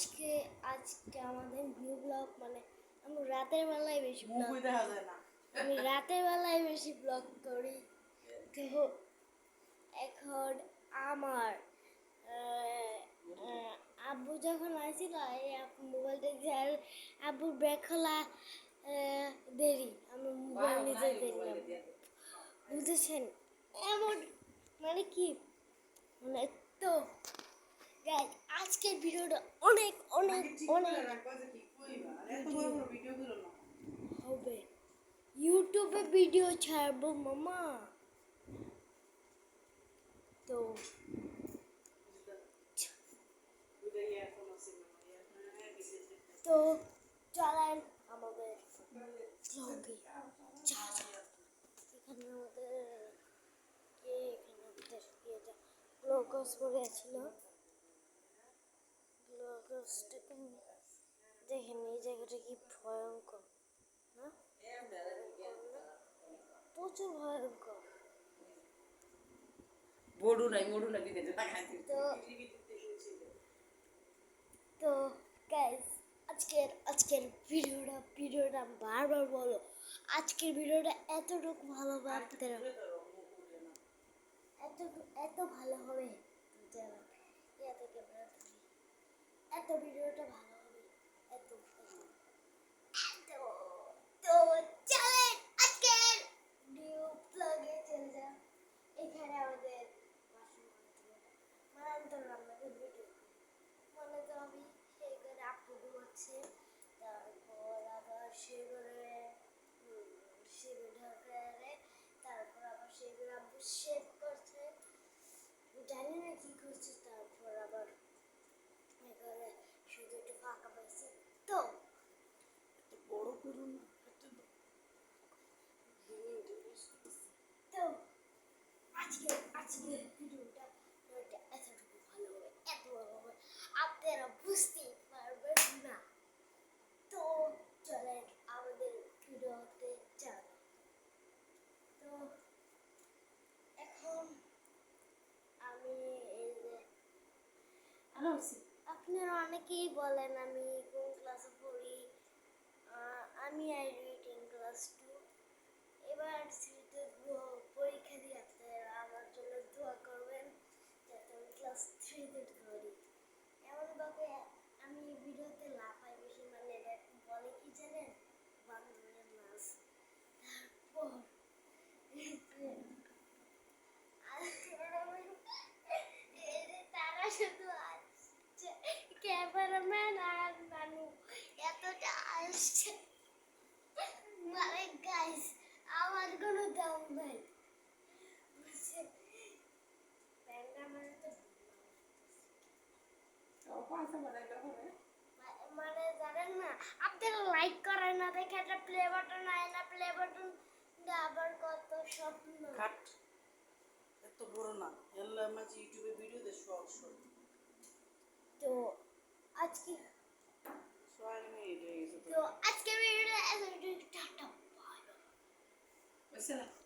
আজকে আজকে আমাদের নিউ ব্লগ মানে আমি রাতের বেলায় বেশি ব্লগ দেখা যায় না। আমি রাতের বেলায় বেশি ব্লগ করি। তো এখন আমার আব্বু যখন আসছিল এই মোবাইল দেখছি আর আব্বুর ব্যাগ খোলা দেরি আমি মোবাইল নিতে দেখলাম বুঝেছেন এমন মানে কি মানে তো গাইস আজকের ভিডিওটা অনেক অনেক অনেক হবে ইউটিউবে ভিডিও ছাড়বো মামা তো তো চলেন আমাদের ব্লগে যা যা এখানে আমাদের ব্লগস করেছিল ব্লগসটাকে দেখেন এই জায়গাটা কি ভয়ঙ্কর না প্রচুর ভয়ঙ্কর বড়ু নাই বিদেশে তো গাইস আজকের ভিডিওটা বারবার বলো আজকের ভিডিওটা এতটুকু ভালো ভাবতে এত ভালো হবে এত ভিডিওটা ভালো হবে এত এত তো চলেন আজকের নিউ ব্লগে চলে যাও এখানে আমাদের মানান্তর আমাদের ভিডিও মানে তো আমি সেই করে আপু হচ্ছে তারপর আবার সেই করে তারপর আবার সেই করে আব্বু শেভ করছে জানি না কি করছে তারপর আবার এবারে শুধু একটু ফাঁকা পাইছে তো বড় করুন তো আজকে ভিডিওটা এতটুকু ভালো হবে এত ভালো হবে আপনারা বুঝতে পারবেন না তো চলেন আমাদের ভিডিওতে যান তো এখন আমি এই যে আপনারা অনেকেই বলেন আমি কোন ক্লাসে পড়ি আমি রিডিং ক্লাস 2 এবার পরীক্ষা দিয়ে আপনারা আমার জন্য দোয়া করবেন যাতে আমি ক্লাস 3 করি এমনভাবে আমি ভিডিওতে লাফাই বেশি মানে এটা বলে কি জানেন বান্ধবের নাচ তারপর তারা শুধু আসছে ক্যামেরাম্যান আর মানু এতটা আসছে মানে গাইস আমার কোনো দাম নাই মানে জানেন না আপনারা লাইক করেন না দেখে একটা প্লে বাটন আয় না প্লে বাটন আবার কত স্বপ্ন এত বড় না এল্লা মাঝে ইউটিউবে ভিডিও দে শর্ট তো আজকে 6 মিনিট হয়ে গেছে তো আজকে ভিডিওটা এত টাটা বাই বাই